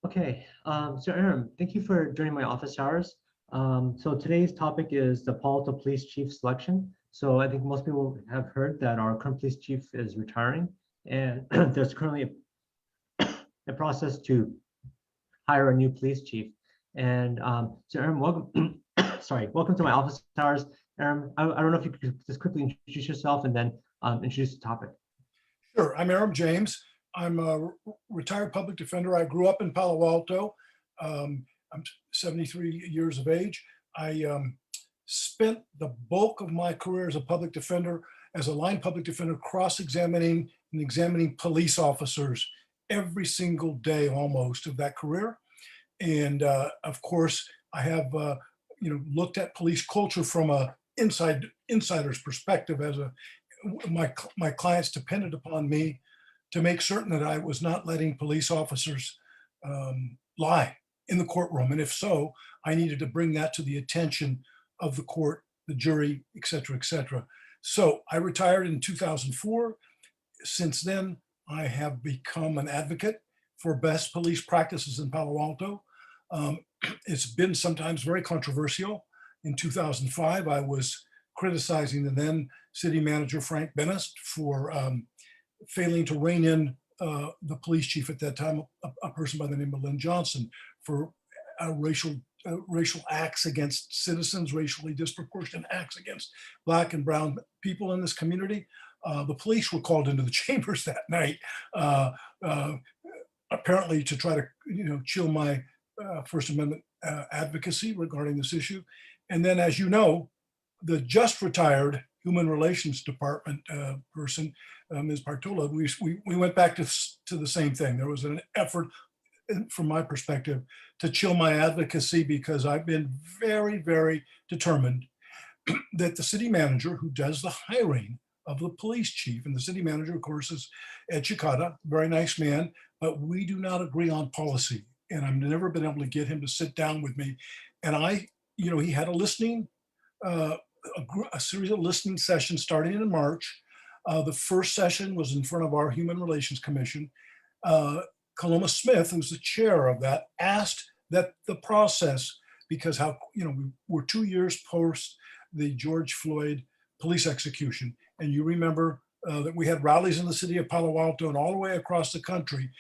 Okay, so Aram, thank you for joining my office hours. So today's topic is the Palo Alto Police Chief selection. So I think most people have heard that our current police chief is retiring, and there's currently a process to hire a new police chief. And so Aram, welcome. Sorry, welcome to my office hours. Aram, I don't know if you could just quickly introduce yourself and then introduce the topic. Sure. I'm Aram James. I'm a retired public defender. I grew up in Palo Alto. I'm 73 years of age. I spent the bulk of my career as a public defender, as a line public defender, cross-examining and examining police officers every single day almost of that career. And of course, I have looked at police culture from a insider's perspective. As my clients depended upon me to make certain that I was not letting police officers lie in the courtroom. And if so, I needed to bring that to the attention of the court, the jury, et cetera, et cetera. So I retired in 2004. Since then, I have become an advocate for best police practices in Palo Alto. It's been sometimes very controversial. In 2005, I was criticizing the then city manager, Frank Benest, for failing to rein in the police chief at that time, a person by the name of Lynn Johnson, for racial acts against citizens, racially disproportionate acts against Black and brown people in this community. The police were called into the chambers that night, apparently to try to chill my First Amendment advocacy regarding this issue. And then, as you know, the just retired Human Relations Department person, Ms. Partula, we went back to the same thing. There was an effort, from my perspective, to chill my advocacy because I've been very, very determined that the city manager who does the hiring of the police chief, and the city manager, of course, is Ed Chicata, very nice man, but we do not agree on policy. And I've never been able to get him to sit down with me. And he had a listening, a series of listening sessions starting in March. The first session was in front of our Human Relations Commission. Coloma Smith, who's the chair of that, asked that the process, because we're 2 years post the George Floyd police execution. And you remember that we had rallies in the city of Palo Alto and all the way across the country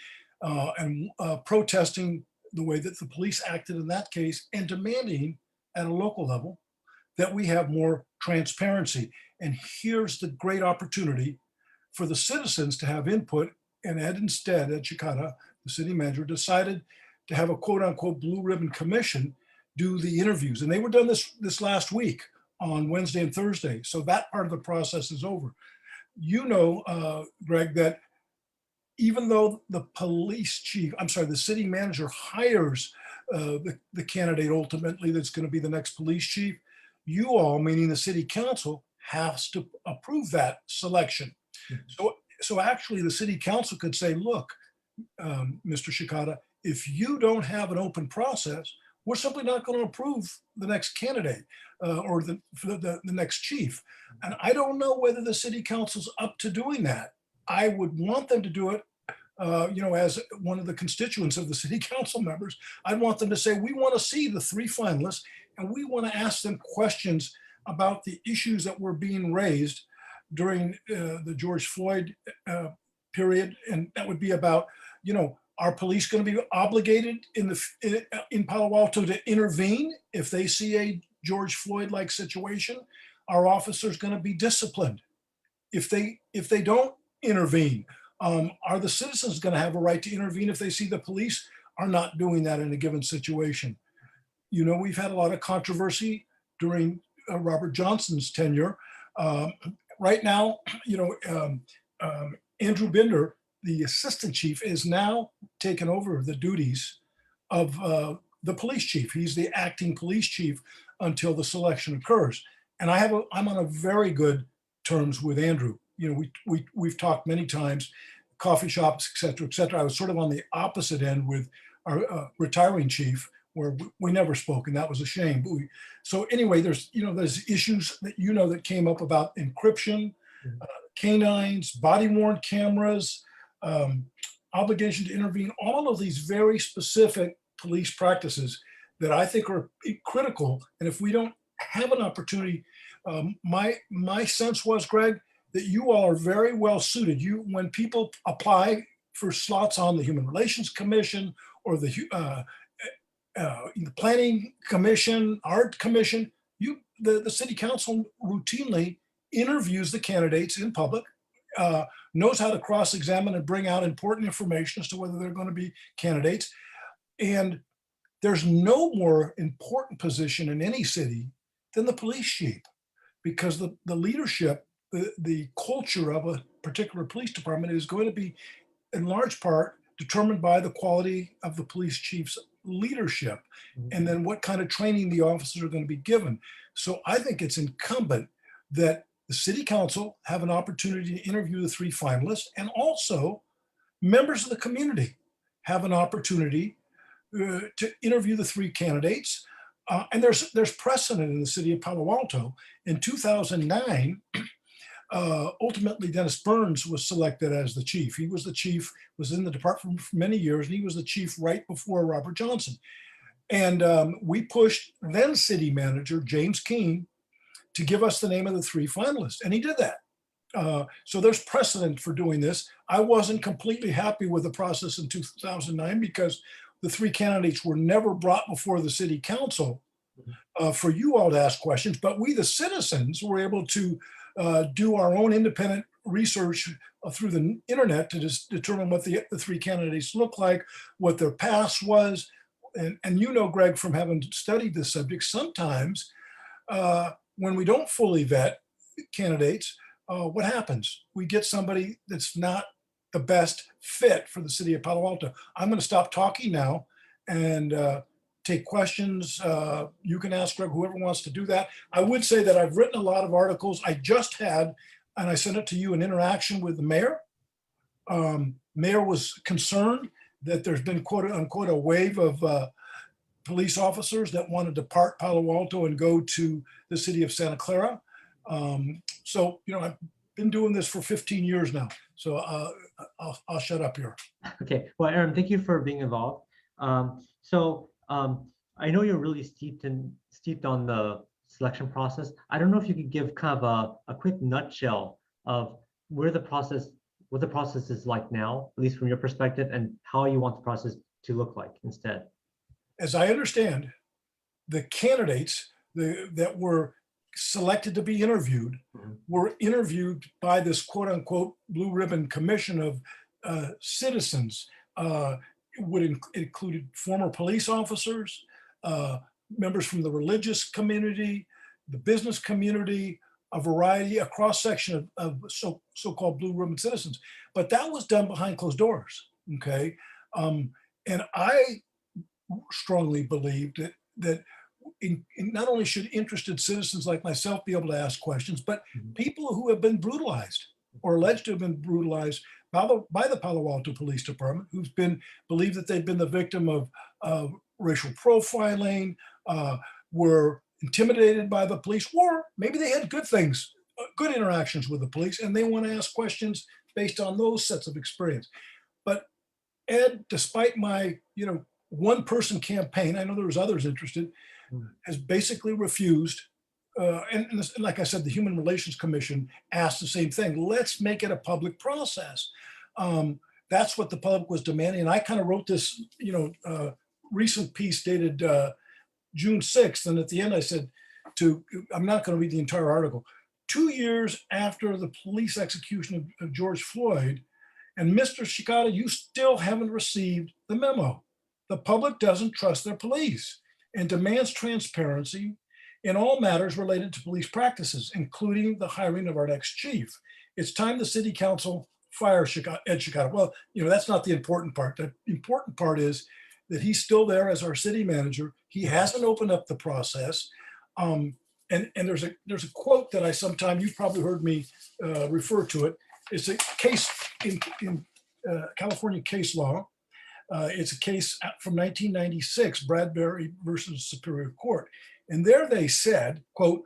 and protesting the way that the police acted in that case and demanding at a local level that we have more transparency. And here's the great opportunity for the citizens to have input. And Ed Chicata, the city manager, decided to have a quote unquote blue ribbon commission do the interviews. And they were done this last week on Wednesday and Thursday. So that part of the process is over. Greg, that even though the city manager hires the candidate ultimately that's going to be the next police chief, you all, meaning the city council, has to approve that selection. Mm-hmm. So actually the city council could say, look, Mr. Chicata, if you don't have an open process, we're simply not going to approve the next candidate or the next chief. And I don't know whether the city council's up to doing that. I would want them to do it, as one of the constituents of the city council members. I'd want them to say, we want to see the 3 finalists and we want to ask them questions about the issues that were being raised during the George Floyd period. And that would be about, are police going to be obligated in Palo Alto to intervene if they see a George Floyd-like situation? Are officers going to be disciplined if they don't intervene? Are the citizens going to have a right to intervene if they see the police are not doing that in a given situation? We've had a lot of controversy during Robert Johnson's tenure. Right now, Andrew Binder, the assistant chief, is now taken over the duties of the police chief. He's the acting police chief until the selection occurs. And I'm on a very good terms with Andrew. We've talked many times, coffee shops, et cetera, et cetera. I was sort of on the opposite end with our retiring chief, where we never spoke, and that was a shame. But so anyway, there's issues that that came up about encryption, canines, body-worn cameras, obligation to intervene, all of these very specific police practices that I think are critical. And if we don't have an opportunity, my sense was, Greg, that you all are very well suited. When people apply for slots on the Human Relations Commission or the Planning Commission, Art Commission, the City Council routinely interviews the candidates in public, knows how to cross-examine and bring out important information as to whether they're going to be candidates. And there's no more important position in any city than the police chief, because the leadership, the culture of a particular police department is going to be in large part determined by the quality of the police chief's leadership, and then what kind of training the officers are going to be given. So I think it's incumbent that the city council have an opportunity to interview the 3 finalists, and also members of the community have an opportunity to interview the 3 candidates. And there's precedent in the city of Palo Alto. In 2009, ultimately Dennis Burns was selected as the chief. He was the chief, was in the department for many years, and he was the chief right before Robert Johnson. And we pushed then city manager James Keene to give us the name of the 3 finalists, and he did that. So there's precedent for doing this. I wasn't completely happy with the process in 2009 because the 3 candidates were never brought before the city council for you all to ask questions, but we, the citizens, were able to do our own independent research through the internet to just determine what the 3 candidates look like, what their past was. And you know, Greg, from having studied this subject, sometimes when we don't fully vet candidates, what happens? We get somebody that's not the best fit for the city of Palo Alto. I'm going to stop talking now and take questions. You can ask Greg, whoever wants to do that. I would say that I've written a lot of articles. I just had, and I sent it to you, an interaction with the mayor. Mayor was concerned that there's been quote unquote a wave of police officers that want to depart Palo Alto and go to the city of Santa Clara. So, you know, I've been doing this for 15 years now. So I'll shut up here. Okay, well, Aram, thank you for being involved. I know you're really steeped on the selection process. I don't know if you could give kind of a quick nutshell of what the process is like now, at least from your perspective, and how you want the process to look like instead. As I understand, the candidates that were selected to be interviewed were interviewed by this quote unquote blue ribbon commission of citizens. It included former police officers, members from the religious community, the business community, a cross-section of so-called blue ribbon citizens. But that was done behind closed doors, okay? And I strongly believe that not only should interested citizens like myself be able to ask questions, but people who have been brutalized or alleged to have been brutalized by the Palo Alto Police Department, who've believed that they've been the victim of racial profiling, were intimidated by the police, or maybe they had good interactions with the police, and they want to ask questions based on those sets of experience. But Ed, despite my, one-person campaign, I know there was others interested, has basically refused. And like I said, the Human Relations Commission asked the same thing. Let's make it a public process. That's what the public was demanding. And I kind of wrote this, recent piece dated June 6th. And at the end I said I'm not going to read the entire article. 2 years after the police execution of George Floyd, and Mr. Shikata, you still haven't received the memo. The public doesn't trust their police and demands transparency in all matters related to police practices, including the hiring of our next chief. It's time the city council fire Ed Shikata. Well, that's not the important part. The important part is that he's still there as our city manager. He hasn't opened up the process. And there's a quote that you've probably heard me refer to it. It's a case in California case law. It's a case from 1996, Bradbury versus Superior Court. And there they said, quote,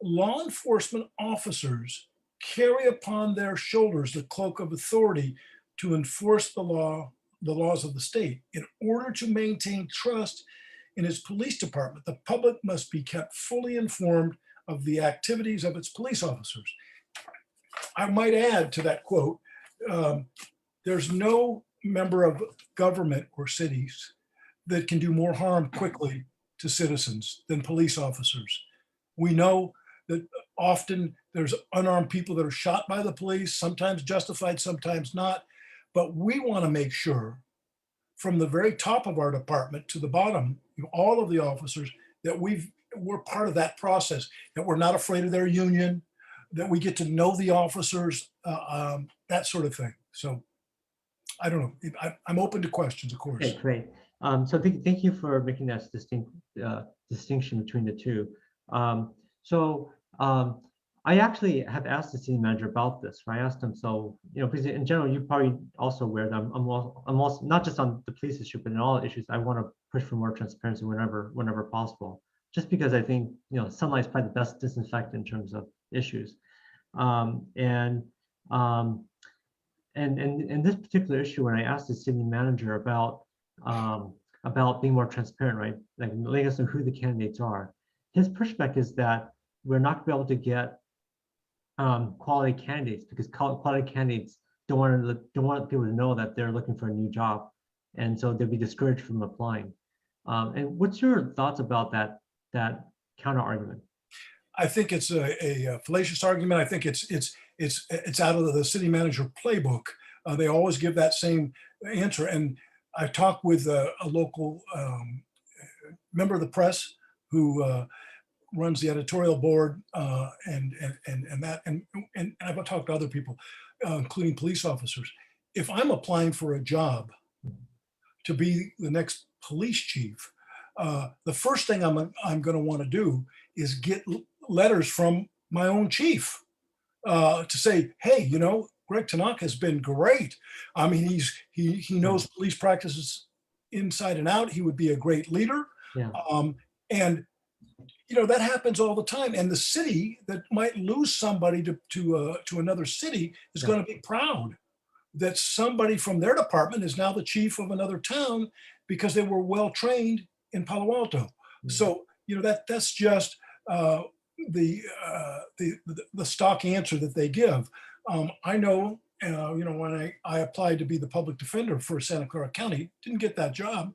law enforcement officers carry upon their shoulders the cloak of authority to enforce the law the laws of the state. In order to maintain trust in its police department, the public must be kept fully informed of the activities of its police officers. I might add to that quote, there's no member of government or cities that can do more harm quickly to citizens than police officers. We know that often there's unarmed people that are shot by the police, sometimes justified, sometimes not. But we want to make sure from the very top of our department to the bottom, all of the officers, that we're part of that process, that we're not afraid of their union, that we get to know the officers, that sort of thing. So I don't know. I'm open to questions, of course. Okay, great. So thank you for making that distinction between the two. I actually have asked the city manager about this. Right? I asked him, so because in general, you're probably also aware that I'm also not just on the police issue, but in all issues, I want to push for more transparency whenever possible. Just because I think sunlight is probably the best disinfectant in terms of issues, and this particular issue, when I asked the city manager about being more transparent, right, like letting us know who the candidates are, his pushback is that we're not going to be able to get quality candidates because quality candidates don't want people to know that they're looking for a new job, and so they'll be discouraged from applying. And what's your thoughts about that counter argument? I think it's a fallacious argument. I think it's out of the city manager playbook. They always give that same answer. And I talked with a local member of the press who runs the editorial board, and I've talked to other people, including police officers. If I'm applying for a job to be the next police chief, the first thing I'm going to want to do is get letters from my own chief to say, hey, Greg Tanaka has been great. I mean, he knows police practices inside and out. He would be a great leader. Yeah. And that happens all the time. And the city that might lose somebody to another city is going to be proud that somebody from their department is now the chief of another town because they were well trained in Palo Alto. Mm-hmm. So that's just the stock answer that they give. I know, when I applied to be the public defender for Santa Clara County, didn't get that job.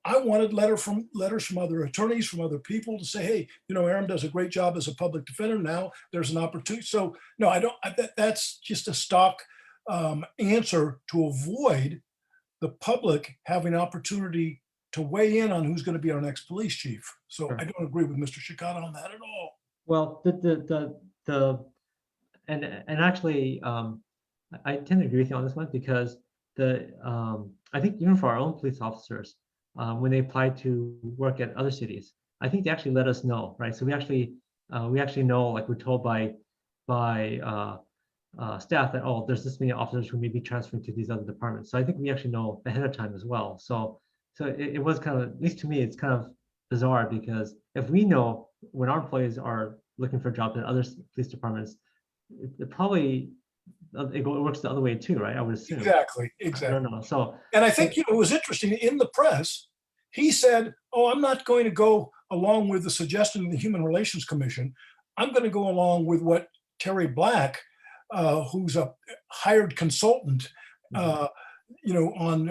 I wanted letters from other attorneys, from other people to say, hey, Aram does a great job as a public defender. Now there's an opportunity. So no, I don't. That's just a stock answer to avoid the public having an opportunity to weigh in on who's going to be our next police chief. So sure. I don't agree with Mr. Shikata on that at all. Well, actually, I tend to agree with you on this one because I think even for our own police officers, when they apply to work at other cities, I think they actually let us know, right? So we actually know, like we're told by staff that, oh, there's this many officers who may be transferring to these other departments. So I think we actually know ahead of time as well. So it was kind of, at least to me, it's kind of bizarre because if we know when our employees are looking for jobs in other police departments, it probably it works the other way too, right? I would assume. Exactly. I don't know. So, and I think it was interesting in the press. He said, "Oh, I'm not going to go along with the suggestion of the Human Relations Commission. I'm going to go along with what Terry Black, who's a hired consultant, on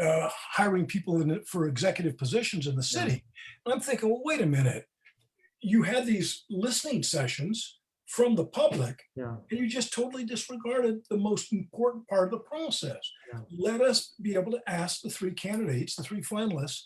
hiring people for executive positions in the city." Yeah. And I'm thinking, well, wait a minute. You had these listening sessions from the public, and you just totally disregarded the most important part of the process. Yeah. Let us be able to ask the three candidates, the three finalists,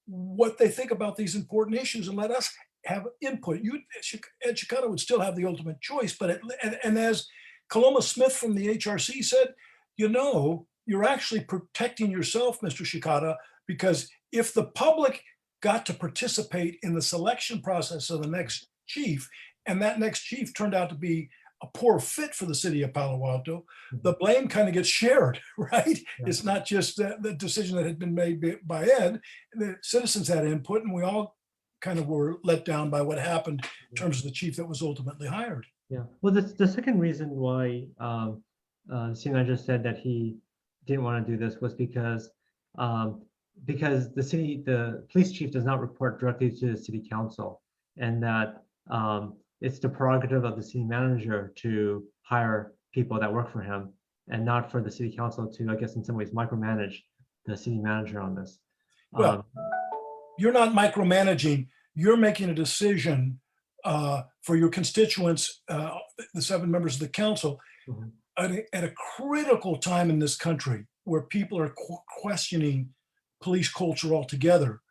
what they think about these important issues, and let us have input. Ed Shikata would still have the ultimate choice, but and as Coloma Smith from the HRC said, you're actually protecting yourself, Mr. Shikata, because if the public got to participate in the selection process of the next chief, and that next chief turned out to be a poor fit for the city of Palo Alto, the blame kind of gets shared, right? Yeah. It's not just the decision that had been made by Ed. The citizens had input, and we all kind of were let down by what happened in terms of the chief that was ultimately hired. Yeah. Well, the second reason why the city manager said that he didn't want to do this was because the police chief does not report directly to the city council, and that it's the prerogative of the city manager to hire people that work for him, and not for the city council to, I guess, in some ways micromanage the city manager on this. Well, you're not micromanaging, you're making a decision for your constituents, the 7 members of the council, Mhm. at a critical time in this country where people are questioning police culture altogether.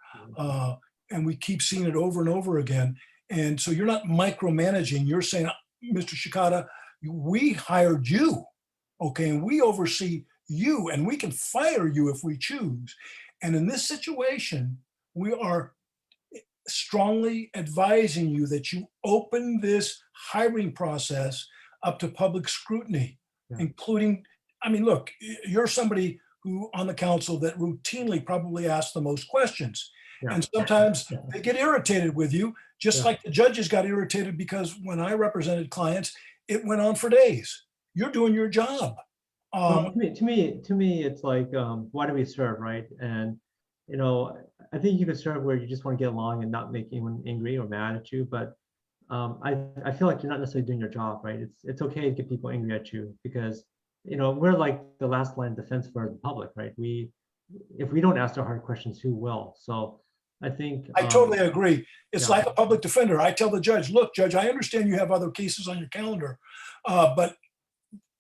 And we keep seeing it over and over again. And so you're not micromanaging, you're saying, Mr. Shikata, we hired you, okay, and we oversee you, and we can fire you if we choose. And in this situation, we are strongly advising you that you open this hiring process up to public scrutiny, Yeah. including, I mean, look, you're somebody who on the council that routinely probably asks the most questions. Yeah. And sometimes they get irritated with you, just Yeah. like the judges got irritated because when I represented clients, it went on for days. You're doing your job. Well, to me, it's like, why do we serve, right? And I think you can serve where you just want to get along and not make anyone angry or mad at you. But I feel like you're not necessarily doing your job, right? It's okay to get people angry at you because we're like the last line of defense for the public, right? If we don't ask the hard questions, who will? So I think I totally agree. It's yeah. like a public defender. I tell the judge, look, judge, I understand you have other cases on your calendar, but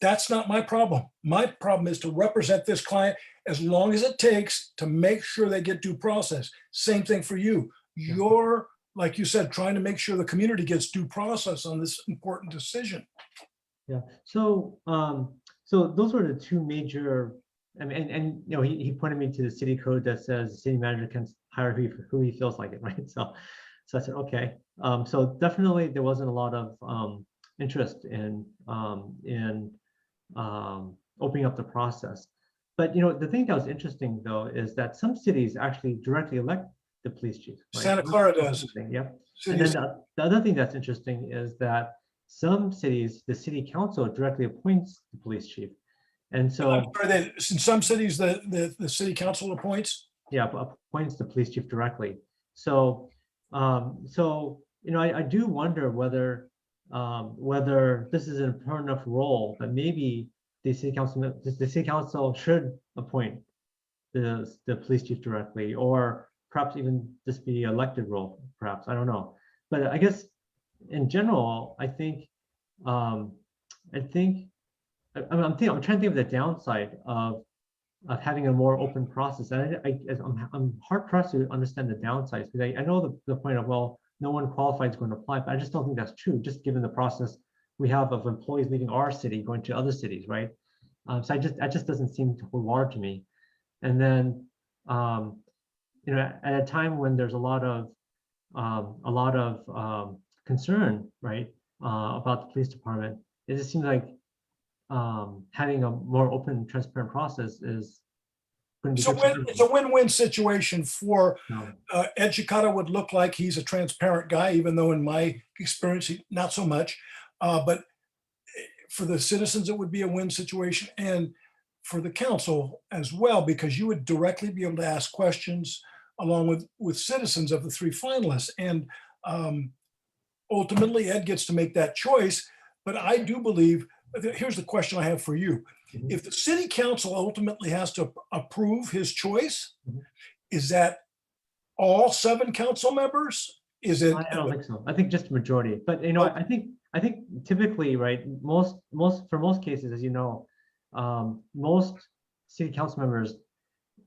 that's not my problem. My problem is to represent this client as long as it takes to make sure they get due process. Same thing for you. Yeah. You're, like you said, trying to make sure the community gets due process on this important decision. Yeah. So so those were the two major. I mean, and he pointed me to the city code that says the city manager can hire who he feels like it, right? So I said, okay. So definitely there wasn't a lot of interest in opening up the process. But the thing that was interesting though is that some cities actually directly elect the police chief. Right? Santa Clara does. Yep. Cities. And then the other thing that's interesting is that some cities, the city council directly appoints the police chief. And so in some cities, the city council appoints. Yeah, appoints the police chief directly. So I do wonder whether this is an important enough role that maybe the city council should appoint the police chief directly, or perhaps even just be elected role, perhaps, I don't know. But I guess in general, I think I'm trying to think of the downside of having a more open process. And I'm hard pressed to understand the downsides, because I know the point of, well, no one qualified is going to apply, but I just don't think that's true, just given the process we have of employees leaving our city going to other cities, right? So that just doesn't seem to hold water to me. And then at a time when there's a lot of concern, right, about the police department, it just seems like having a more open, transparent process is going to be good. It's a win-win situation for No. Ed Chicata. Would look like he's a transparent guy, even though in my experience, not so much. But for the citizens, it would be a win situation, and for the council as well, because you would directly be able to ask questions along with citizens of the 3 finalists. And ultimately, Ed gets to make that choice. But I do believe, here's the question I have for you. Mhm. If the city council ultimately has to approve his choice, Mhm. is that all 7 council members? Is it? I don't think so. I think just majority. But I think typically, right, for most cases, as you know, most city council members,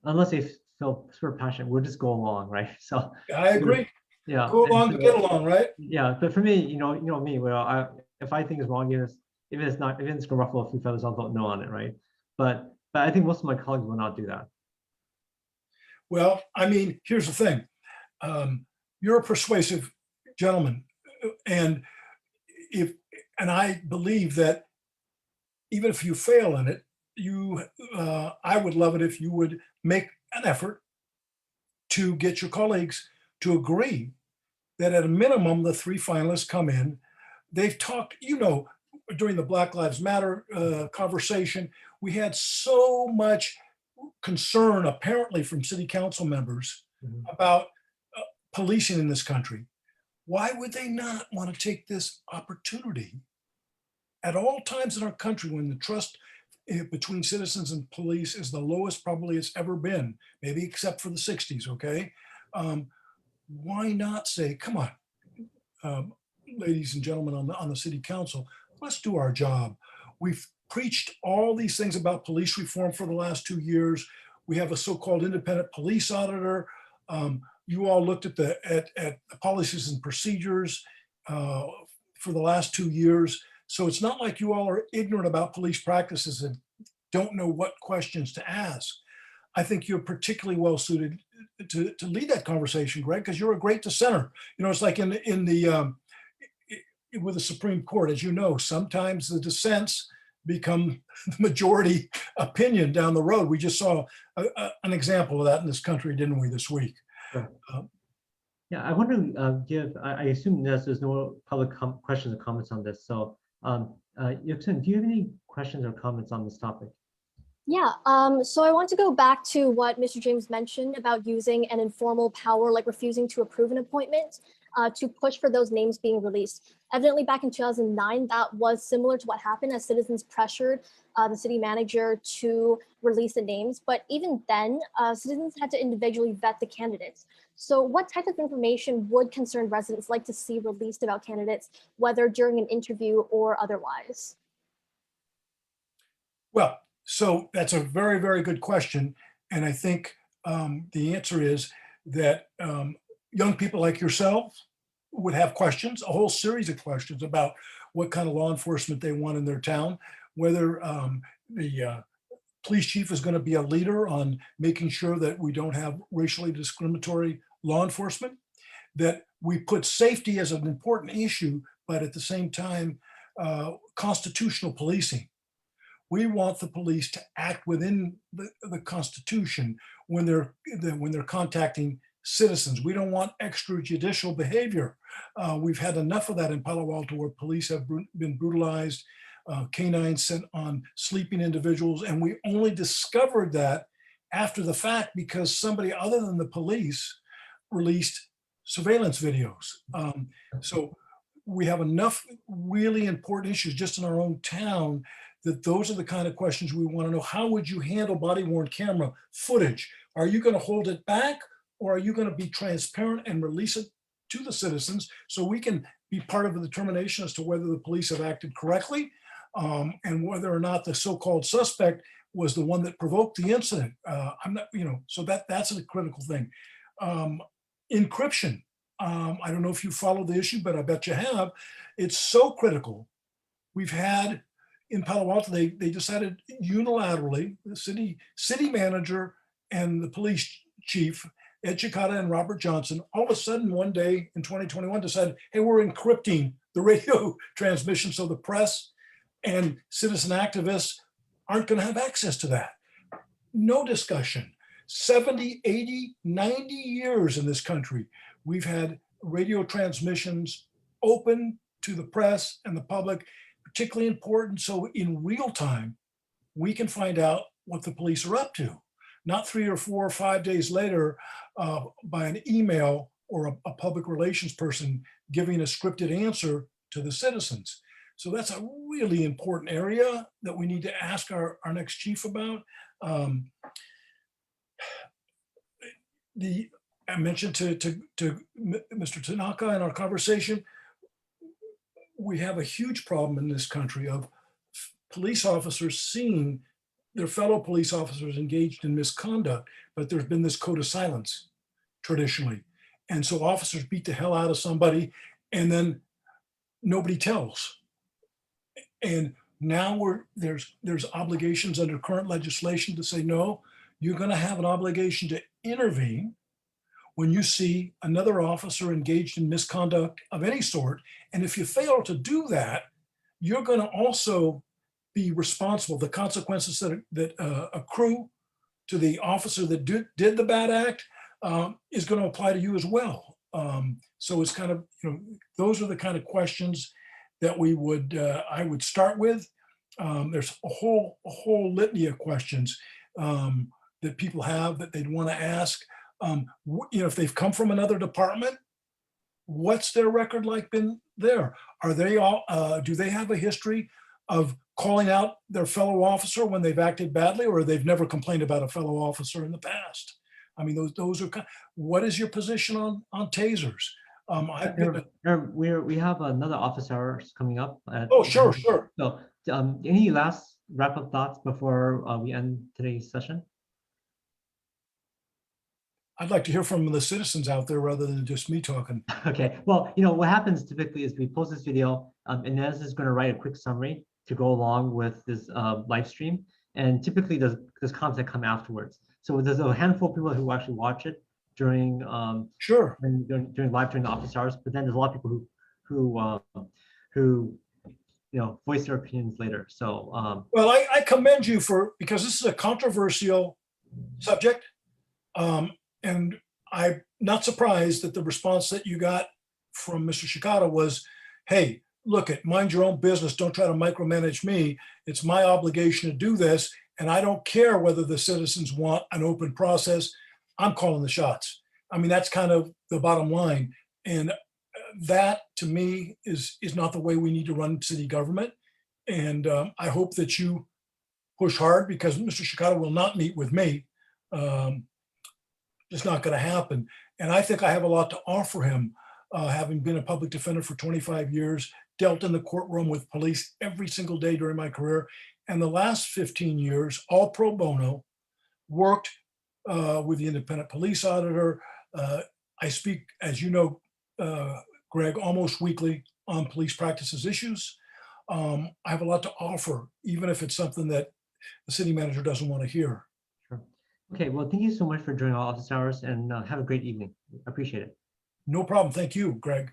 unless they feel super passionate, will just go along, right? So I agree. yeah, Go along to get along, right? yeah. But for me, me, well, if I think it's wrong, if it's going to ruffle a few feathers, I'll vote no on it, right? But I think most of my colleagues will not do that. Well, I mean, here's the thing. You're a persuasive gentleman, and I believe that even if you fail in it, I would love it if you would make an effort to get your colleagues to agree that at a minimum, the 3 finalists come in. They've talked, during the Black Lives Matter conversation, We had so much concern apparently from city council members Mhm. about policing in this country. Why would they not want to take this opportunity at all times in our country when the trust between citizens and police is the lowest probably it's ever been, maybe except for the 60s, okay? Why not say, come on, um, ladies and gentlemen on the city council, let's do our job. We've preached all these things about police reform for the last 2 years. We have a so-called independent police auditor. You all looked at the policies and procedures for the last 2 years. So it's not like you all are ignorant about police practices and don't know what questions to ask. I think you're particularly well suited to lead that conversation, Greg, because you're a great dissenter. You know, it's like with the Supreme Court, as you know, sometimes the dissents become the majority opinion down the road. We just saw an example of that in this country, didn't we, this week? Sure. Yeah, I want to I assume there's no public questions or comments on this. So, Yuksun, do you have any questions or comments on this topic? Yeah, so I want to go back to what Mr. James mentioned about using an informal power, like refusing to approve an appointment, to push for those names being released. Evidently, back in 2009, that was similar to what happened as citizens pressured the city manager to release the names. But even then, citizens had to individually vet the candidates. So what type of information would concerned residents like to see released about candidates, whether during an interview or otherwise? Well, so that's a very, very good question. And I think the answer is that young people like yourself would have questions, a whole series of questions about what kind of law enforcement they want in their town, whether the police chief is going to be a leader on making sure that we don't have racially discriminatory law enforcement, that we put safety as an important issue, but at the same time, constitutional policing. We want the police to act within the Constitution when they're contacting citizens. We don't want extrajudicial behavior. We've had enough of that in Palo Alto, where police have been brutalized, canines sent on sleeping individuals, and we only discovered that after the fact because somebody other than the police released surveillance videos. So we have enough really important issues just in our own town that those are the kind of questions we want to know. How would you handle body-worn camera footage? Are you going to hold it back, or are you going to be transparent and release it to the citizens so we can be part of the determination as to whether the police have acted correctly and whether or not the so-called suspect was the one that provoked the incident? I'm not, so that's a critical thing. Encryption. I don't know if you follow the issue, but I bet you have. It's so critical. We've had in Palo Alto, they decided unilaterally, the city manager and the police chief, Ed Chicata and Robert Johnson, all of a sudden one day in 2021 decided, hey, we're encrypting the radio transmission so the press and citizen activists aren't going to have access to that. No discussion. 70, 80, 90 years in this country, we've had radio transmissions open to the press and the public, particularly important so in real time, we can find out what the police are up to, not 3 or 4 or 5 days later by an email or a public relations person giving a scripted answer to the citizens. So that's a really important area that we need to ask our next chief about. I mentioned to Mr. Tanaka in our conversation, we have a huge problem in this country of police officers seeing their fellow police officers engaged in misconduct, but there's been this code of silence traditionally. And so officers beat the hell out of somebody and then nobody tells. And now there's obligations under current legislation to say, no, you're going to have an obligation to intervene when you see another officer engaged in misconduct of any sort. And if you fail to do that, you're going to also be responsible. The consequences that accrue to the officer that did the bad act is going to apply to you as well. So it's kind of, those are the kind of questions that I would start with. There's a whole litany of questions that people have that they'd want to ask. If they've come from another department, what's their record like been there? Are they all, do they have a history of calling out their fellow officer when they've acted badly, or they've never complained about a fellow officer in the past? I mean, those are, what is your position on tasers? I've been, We have another office hours coming up. oh, sure. So any last wrap-up thoughts before we end today's session? I'd like to hear from the citizens out there rather than just me talking. Okay, well, what happens typically is we post this video, Inez is going to write a quick summary to go along with this live stream, and typically there's content come afterwards. So there's a handful of people who actually watch it during Sure. during the office hours, but then there's a lot of people who voice their opinions later. So well, I commend you because this is a controversial subject. And I'm not surprised that the response that you got from Mr. Shikata was, hey, look, mind your own business. Don't try to micromanage me. It's my obligation to do this. And I don't care whether the citizens want an open process. I'm calling the shots. I mean, that's kind of the bottom line. And that to me is not the way we need to run city government. And I hope that you push hard, because Mr. Shikata will not meet with me. It's not going to happen. And I think I have a lot to offer him, having been a public defender for 25 years, dealt in the courtroom with police every single day during my career. And the last 15 years, all pro bono, worked with the independent police auditor. I speak, as you know, Greg, almost weekly on police practices issues. I have a lot to offer, even if it's something that the city manager doesn't want to hear. Sure. Okay, well, thank you so much for joining our office hours, and have a great evening. I appreciate it. No problem. Thank you, Greg.